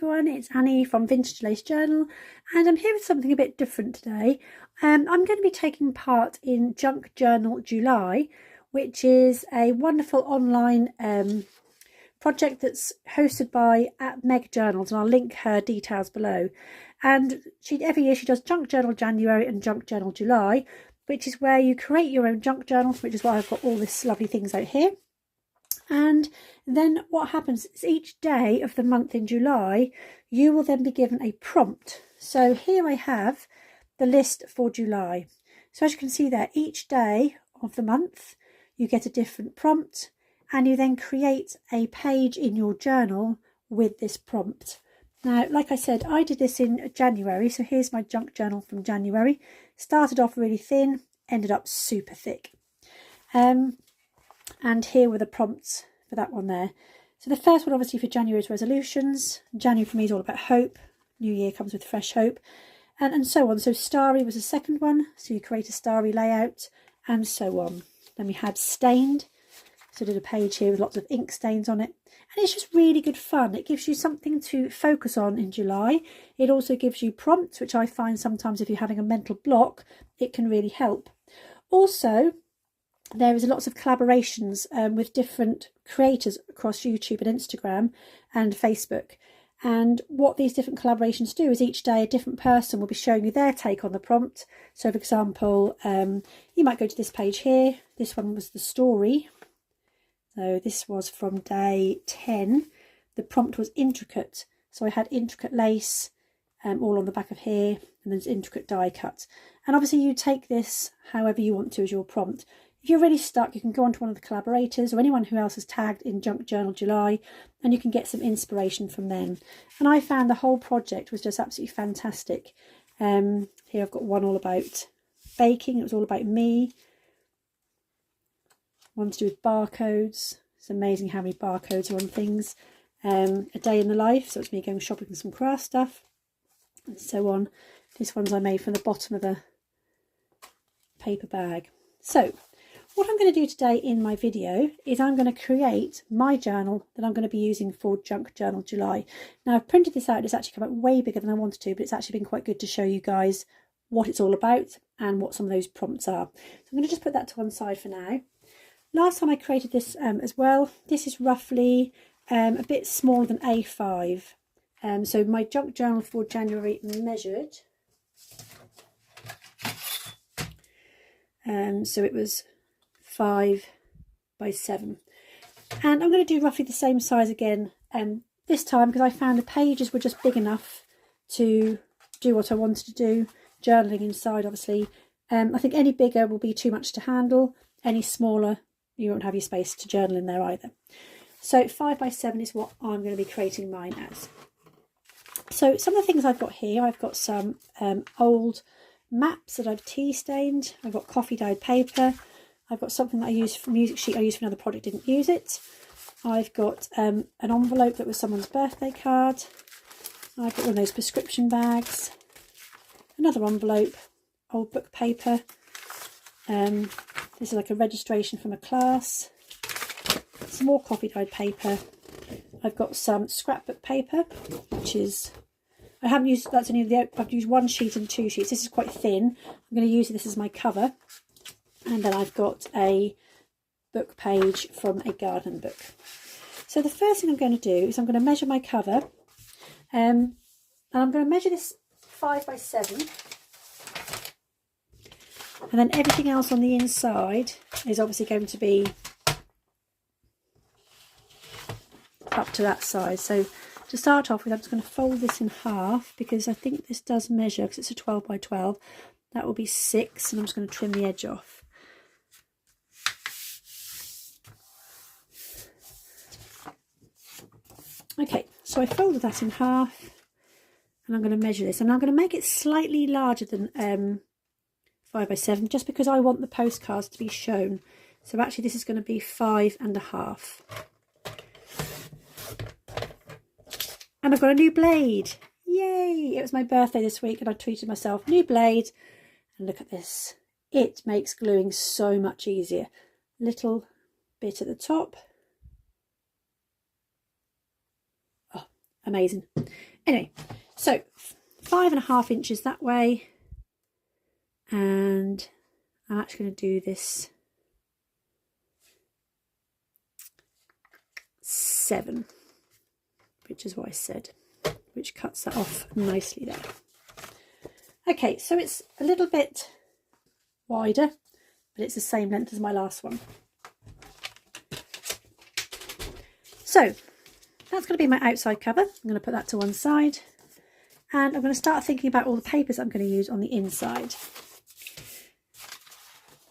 everyone, it's Annie from Vintage Lace Journal, and I'm here with something a bit different today. I'm going to be taking part in Junk Journal July, which is a wonderful online project that's hosted by @Meg Journals, and I'll link her details below. And every year she does Junk Journal January and Junk Journal July, which is where you create your own junk journal, which is why I've got all this lovely things out here. And then what happens is each day of the month in July, you will then be given a prompt. So here I have the list for July. So as you can see there, each day of the month, you get a different prompt, and you then create a page in your journal with this prompt. Now, like I said, I did this in January. So here's my junk journal from January. Started off really thin, ended up super thick. And here were the prompts for that one there. So the first one obviously for January is resolutions. January for me is all about hope. New year comes with fresh hope. And so on. So starry was the second one. So you create a starry layout and so on. Then we had stained. So I did a page here with lots of ink stains on it. And it's just really good fun. It gives you something to focus on in July. It also gives you prompts, which I find sometimes if you're having a mental block, it can really help. Also, there is lots of collaborations with different creators across YouTube and Instagram and Facebook. And what these different collaborations do is each day a different person will be showing you their take on the prompt. So for example, you might go to this page here. This one was the story. So this was from day 10. The prompt was intricate. So I had intricate lace all on the back of here, and there's intricate die cut. And obviously you take this however you want to as your prompt. If you're really stuck, you can go on to one of the collaborators or anyone who else is tagged in Junk Journal July, and you can get some inspiration from them. And I found the whole project was just absolutely fantastic. Here I've got one all about baking. It was all about me. One to do with barcodes. It's amazing how many barcodes are on things. A day in the life. So it's me going shopping for some craft stuff and so on. This one's I made from the bottom of a paper bag. So what I'm going to do today in my video is I'm going to create my journal that I'm going to be using for Junk Journal July. Now I've printed this out. It's actually come out way bigger than I wanted to, but it's actually been quite good to show you guys what it's all about and what some of those prompts are. So I'm going to just put that to one side for now. Last time I created this as well, this is roughly a bit smaller than A5. So my junk journal for January measured. So it was 5 by 7. And I'm going to do roughly the same size again this time, because I found the pages were just big enough to do what I wanted to do. Journaling inside, obviously. I think any bigger will be too much to handle. Any smaller, you won't have your space to journal in there either. So 5 by 7 is what I'm going to be creating mine as. So some of the things I've got here, I've got some old maps that I've tea stained. I've got coffee dyed paper. I've got something that I used for music sheet I used for another project, didn't use it. I've got an envelope that was someone's birthday card. I've got one of those prescription bags. Another envelope, old book paper. This is like a registration from a class. Some more coffee dyed paper. I've got some scrapbook paper, which is, I haven't used, that's only the, I've used one sheet and 2 sheets. This is quite thin. I'm going to use this as my cover. And then I've got a book page from a garden book. So the first thing I'm going to do is I'm going to measure my cover. And I'm going to measure this 5 by 7. And then everything else on the inside is obviously going to be up to that size. So to start off with, I'm just going to fold this in half, because I think this does measure, because it's a 12 by 12. That will be 6, and I'm just going to trim the edge off. Okay, so I folded that in half, and I'm going to measure this, and I'm going to make it slightly larger than 5 by 7, just because I want the postcards to be shown. So actually this is going to be 5.5. And I've got a new blade. Yay! It was my birthday this week and I treated myself. New blade. And look at this. It makes gluing so much easier. Little bit at the top. Oh, amazing. Anyway, so 5.5 inches that way, and I'm actually going to do this 7, which is what I said, which cuts that off nicely there. Okay, so it's a little bit wider, but it's the same length as my last one. So that's going to be my outside cover. I'm going to put that to one side, and I'm going to start thinking about all the papers I'm going to use on the inside.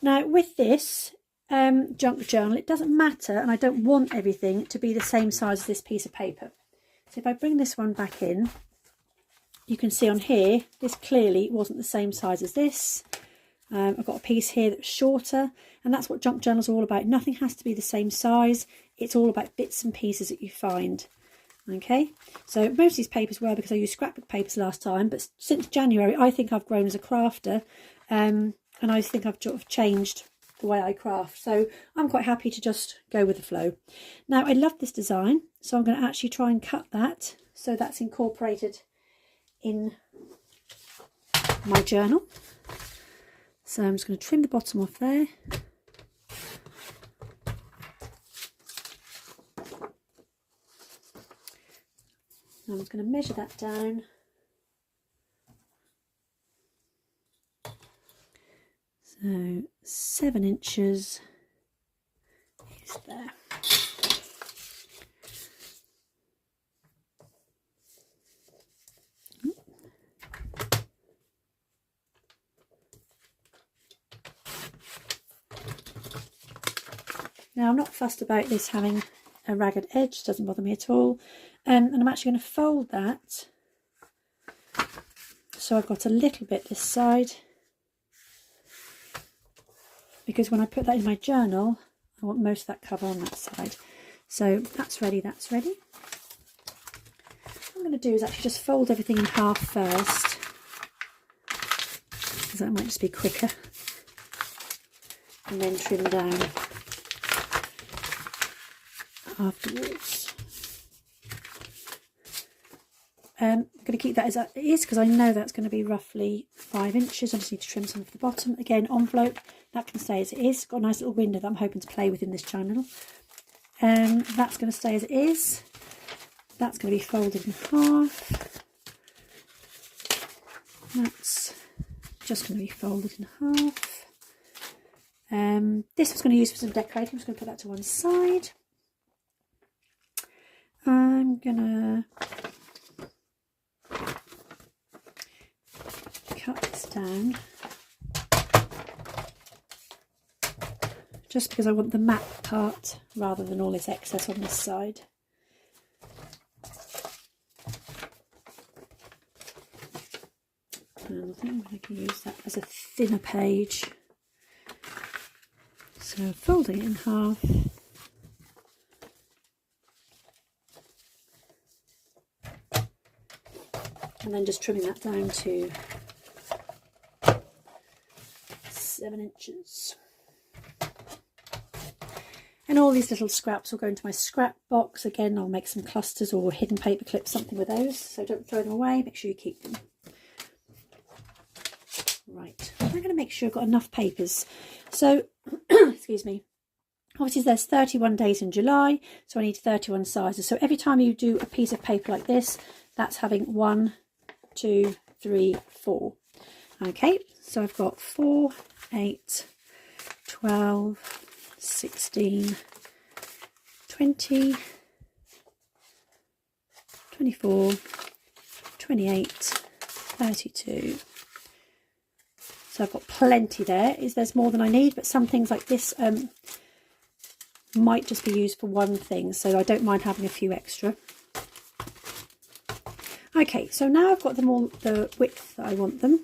Now with this junk journal, it doesn't matter, and I don't want everything to be the same size as this piece of paper. So if I bring this one back in, you can see on here, this clearly wasn't the same size as this. I've got a piece here that's shorter, and that's what junk journals are all about. Nothing has to be the same size. It's all about bits and pieces that you find. Okay, so most of these papers were because I used scrapbook papers last time, but since January I think I've grown as a crafter, and I think I've sort of changed the way I craft, so I'm quite happy to just go with the flow. Now I love this design, so I'm going to actually try and cut that so that's incorporated in my journal. So I'm just going to trim the bottom off there. I'm just going to measure that down. So 7 inches is there. Now I'm not fussed about this having a ragged edge, doesn't bother me at all. And I'm actually going to fold that so I've got a little bit this side, because when I put that in my journal I want most of that cover on that side. So that's ready, that's ready. What I'm going to do is actually just fold everything in half first, because that might just be quicker, and then trim down afterwards. I'm going to keep that as it is because I know that's going to be roughly 5 inches. I just need to trim some of the bottom. Again, envelope, that can stay as it is. It's got a nice little window that I'm hoping to play with in this channel. That's going to stay as it is. That's going to be folded in half. That's just going to be folded in half. This was going to use for some decorating. I'm just going to put that to one side. I'm going to cut this down just because I want the matte part rather than all this excess on this side. And I think I can use that as a thinner page. So folding it in half. And then just trimming that down to 7 inches. And all these little scraps will go into my scrap box. Again, I'll make some clusters or hidden paper clips, something with those. So don't throw them away, make sure you keep them. Right, I'm going to make sure I've got enough papers. So, excuse me. Obviously there's 31 days in July, so I need 31 sizes. So every time you do a piece of paper like this, that's having 1, 2, 3, 4. Okay, so I've got 4, 8, 12, 16, 20, 24, 28, 32. So I've got plenty there. There's more than I need, but some things like this might just be used for one thing, so I don't mind having a few extra. Okay, so now I've got them all the width that I want them.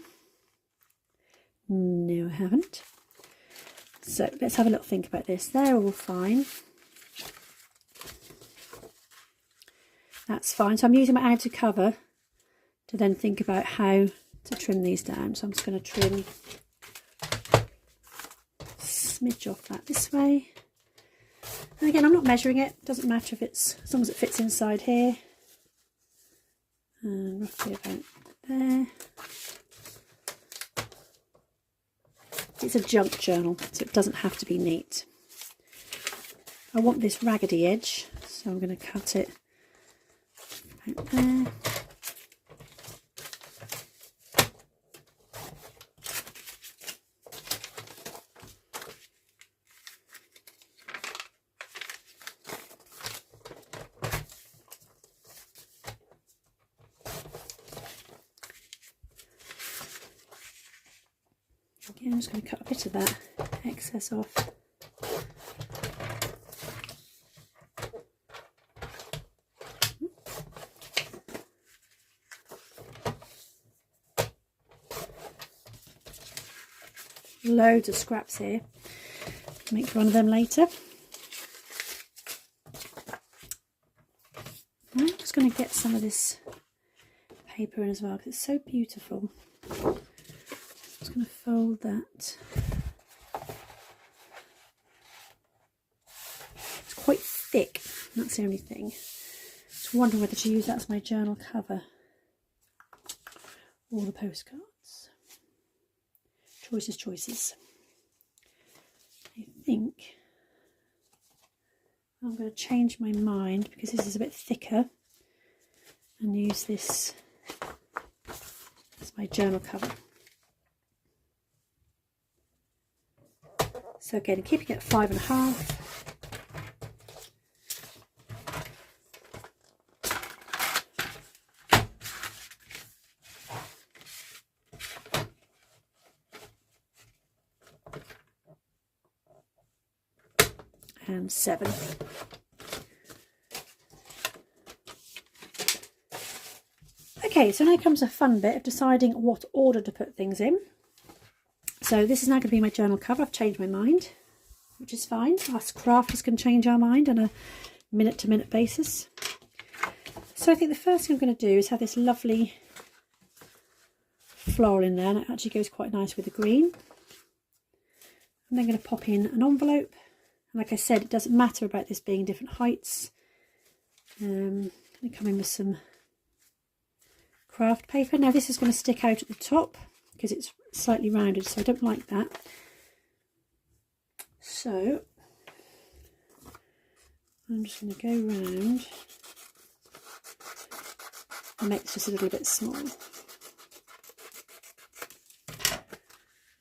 No, I haven't. So let's have a little think about this. They're all fine. That's fine. So I'm using my outer cover to then think about how to trim these down. So I'm just going to trim a smidge off that this way. And again, I'm not measuring it. Doesn't matter if it's, as long as it fits inside here. and roughly about there. It's a junk journal, so it doesn't have to be neat. I want this raggedy edge, so I'm going to cut it about there. Again, I'm just going to cut a bit of that excess off. Loads of scraps here. Make one of them later. I'm just going to get some of this paper in as well because it's so beautiful. Just going to fold that. It's quite thick, that's the only thing. Just wondering whether to use that as my journal cover or the postcards. Choices, choices. I think I'm going to change my mind because this is a bit thicker and use this as my journal cover. So again, keeping it at 5.5. And 7. Okay, so now comes a fun bit of deciding what order to put things in. So this is now going to be my journal cover. I've changed my mind, which is fine. Us crafters can change our mind on a minute-to-minute basis. So I think the first thing I'm going to do is have this lovely floral in there, and it actually goes quite nice with the green. I'm then going to pop in an envelope. Like I said, it doesn't matter about this being different heights. I'm going to come in with some craft paper. Now this is going to stick out at the top because it's slightly rounded, so I don't like that. So I'm just going to go round and make this just a little bit small.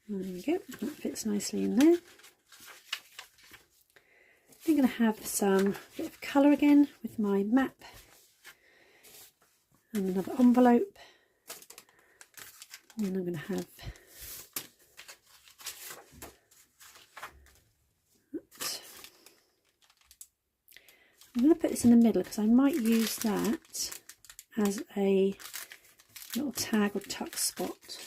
There we go, that fits nicely in there. I'm going to have some bit of colour again with my map and another envelope, and I'm going to have that. I'm going to put this in the middle because I might use that as a little tag or tuck spot.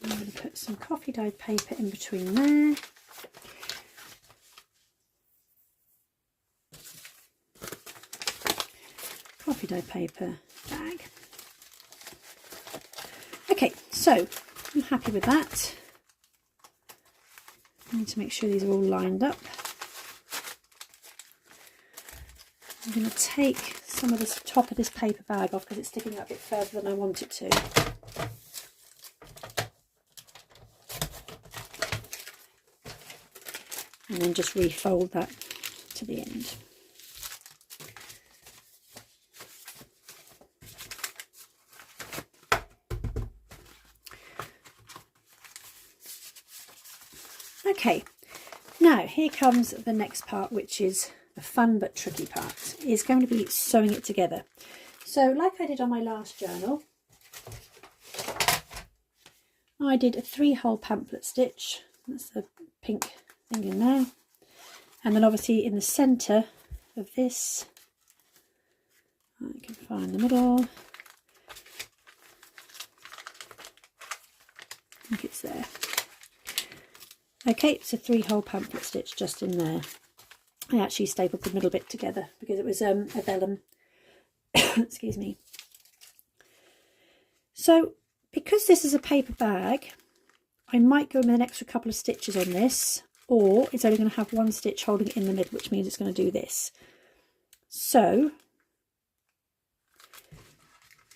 I'm going to put some coffee dyed paper in between there. Coffee dyed paper bag. Okay, so I'm happy with that. I need to make sure these are all lined up. I'm going to take some of this top of this paper bag off because it's sticking out a bit further than I want it to. And then just refold that to the end. Okay, now here comes the next part, which is the fun but tricky part. Is going to be sewing it together. So like I did on my last journal, I did a 3-hole pamphlet stitch. That's the pink thing in there. And then obviously in the centre of this, I can find the middle. I think it's there. Okay, it's a 3-hole pamphlet stitch just in there. I actually stapled the middle bit together because it was a vellum. Excuse me. So because this is a paper bag, I might go with an extra couple of stitches on this, or it's only going to have one stitch holding it in the middle, which means it's going to do this. So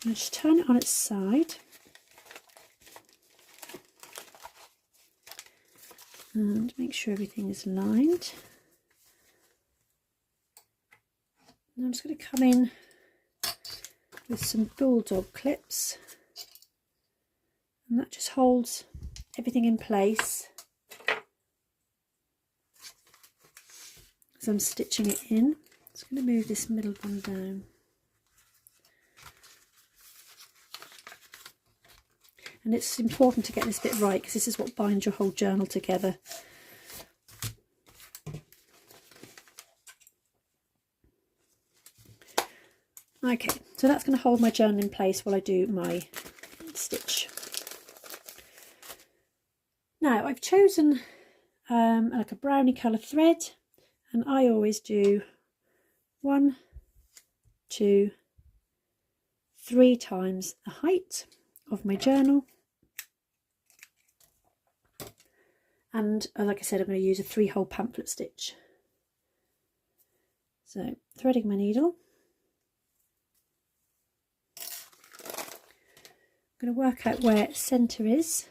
And just turn it on its side. And make sure everything is lined. And I'm just going to come in with some bulldog clips. And that just holds everything in place as I'm stitching it in. Just going to move this middle one down. And it's important to get this bit right because this is what binds your whole journal together. Okay, so that's going to hold my journal in place while I do my stitch. Now I've chosen like a browny colour thread, and I always do 1, 2, 3 times the height of my journal. And like I said, I'm going to use a 3-hole pamphlet stitch. So threading my needle. I'm going to work out where centre is.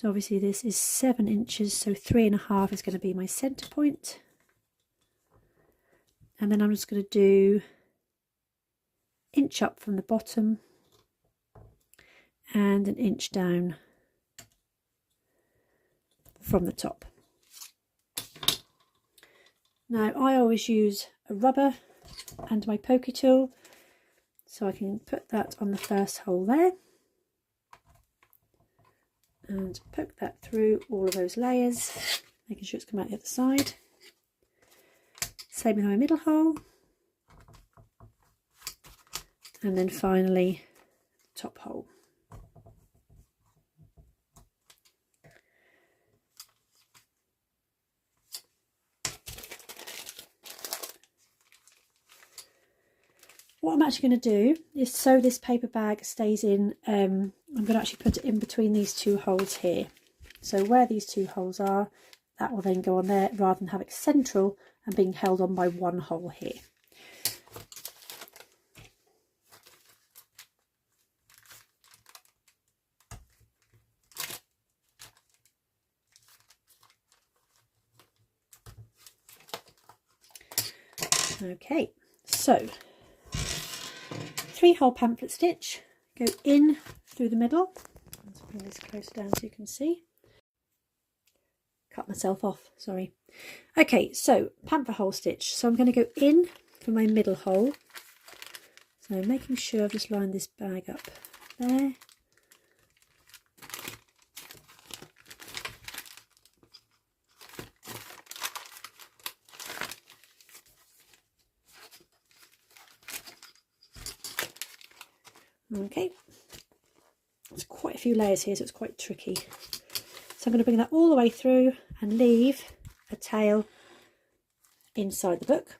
So obviously this is 7 inches, so 3.5 is going to be my centre point. And then I'm just going to do inch up from the bottom and an inch down from the top. Now I always use a rubber and my pokey tool, so I can put that on the first hole there and poke that through all of those layers, making sure it's come out the other side. Same with my middle hole, and then finally top hole. What I'm actually going to do is, so this paper bag stays in, I'm going to actually put it in between these 2 holes here. So where these 2 holes are, that will then go on there rather than have it central and being held on by 1 hole here. Okay, so 3-hole pamphlet stitch, go in through the middle. Let's bring this close down so you can see. Cut myself off, sorry. Okay, so pamphlet hole stitch. So I'm going to go in for my middle hole. So making sure I've just lined this bag up there. Okay, there's quite a few layers here, so it's quite tricky. So I'm going to bring that all the way through and leave a tail inside the book.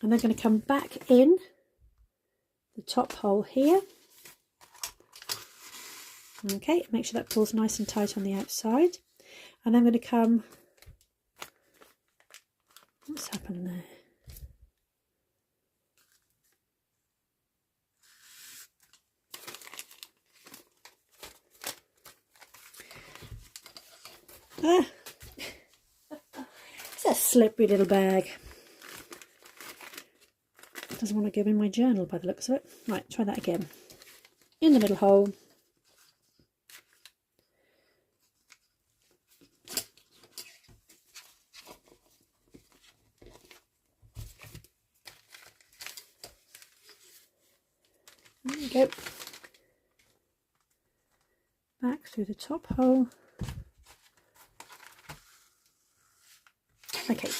And then going to come back in the top hole here. Okay, make sure that pulls nice and tight on the outside. And I'm going to come, what's happened there? Ah, it's a slippery little bag. Doesn't want to go in my journal by the looks of it. Right, try that again. In the middle hole. There we go. Back through the top hole. Okay,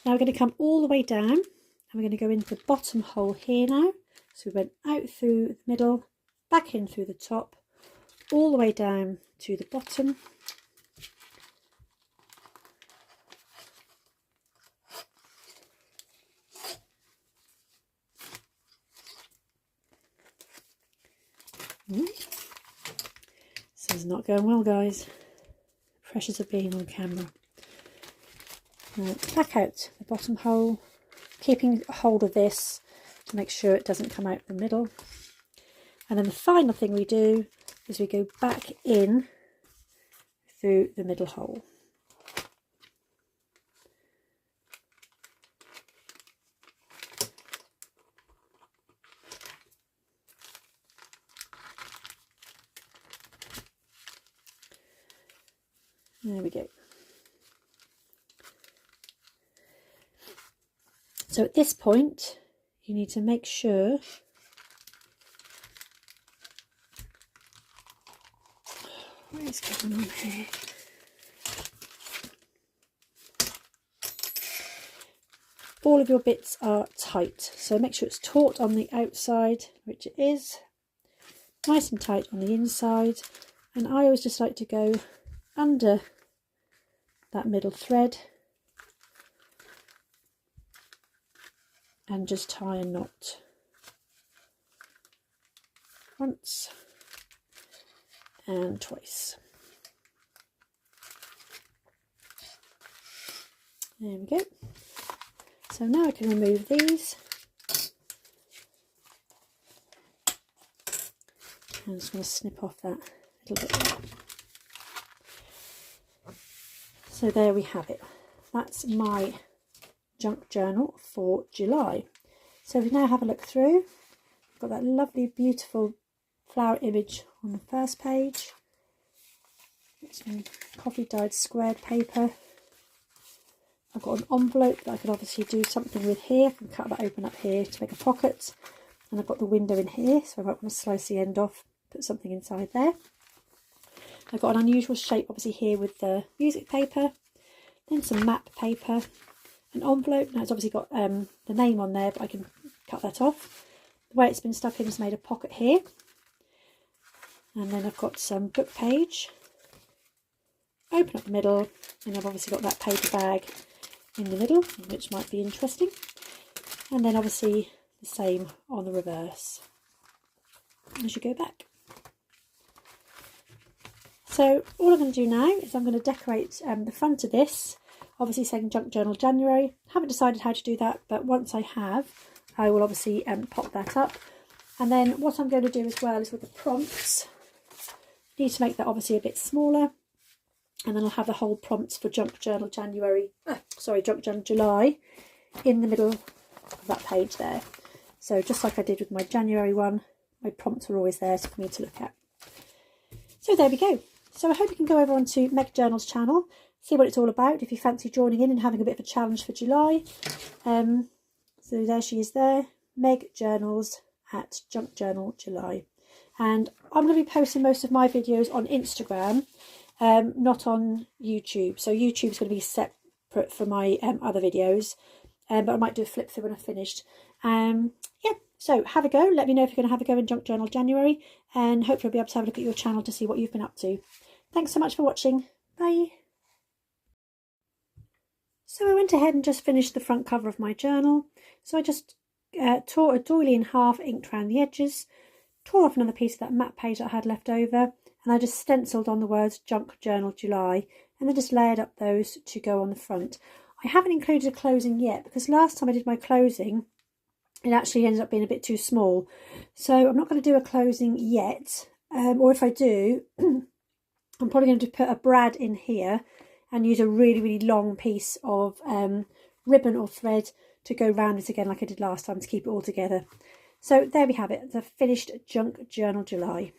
now we're going to come all the way down and we're going to go into the bottom hole here now. So we went out through the middle, back in through the top, all the way down to the bottom. This is not going well, guys. Pressures of being on camera. Now back out the bottom hole, keeping hold of this to make sure it doesn't come out the middle. And then the final thing we do is we go back in through the middle hole. There we go. So at this point, you need to make sure what is going on here? All of your bits are tight, so make sure it's taut on the outside, which it is, nice and tight on the inside. And I always just like to go under that middle thread and just tie a knot once and twice. There we go. So now I can remove these. I'm just going to snip off that little bit there. So there we have it. That's my junk journal for July. So we now have a look through. I've got that lovely, beautiful flower image on the first page. Some coffee dyed squared paper. I've got an envelope that I can obviously do something with here. I can cut that open up here to make a pocket. And I've got the window in here, so I might want to slice the end off, put something inside there. I've got an unusual shape obviously here with the music paper, then some map paper, an envelope. Now it's obviously got the name on there, but I can cut that off. The way it's been stuck in is made a pocket here. And then I've got some book page, open up the middle, and I've obviously got that paper bag in the middle, which might be interesting. And then obviously the same on the reverse as you go back. So all I'm going to do now is I'm going to decorate the front of this, obviously saying Junk Journal January. Haven't decided how to do that, but once I have, I will obviously pop that up. And then what I'm going to do as well is with the prompts, need to make that obviously a bit smaller. And then I'll have the whole prompts for Junk Journal Junk Journal July in the middle of that page there. So just like I did with my January one, my prompts are always there for me to look at. So there we go. So I hope you can go over onto Meg Journal's channel, see what it's all about if you fancy joining in and having a bit of a challenge for July. So there she is there, Meg Journals at Junk Journal July. And I'm going to be posting most of my videos on Instagram, not on YouTube. So YouTube's going to be separate for my other videos, but I might do a flip through when I've finished. Yeah, so have a go. Let me know if you're going to have a go in Junk Journal January, and hopefully I'll be able to have a look at your channel to see what you've been up to. Thanks so much for watching. Bye. So I went ahead and just finished the front cover of my journal. So I just tore a doily in half, inked around the edges, tore off another piece of that map page that I had left over, and I just stenciled on the words Junk Journal July, and then just layered up those to go on the front. I haven't included a closing yet because last time I did my closing, it actually ended up being a bit too small. So I'm not going to do a closing yet, or if I do, I'm probably going to put a brad in here and use a really, really long piece of ribbon or thread to go round it again like I did last time to keep it all together. So there we have it, the finished Junk Journal July.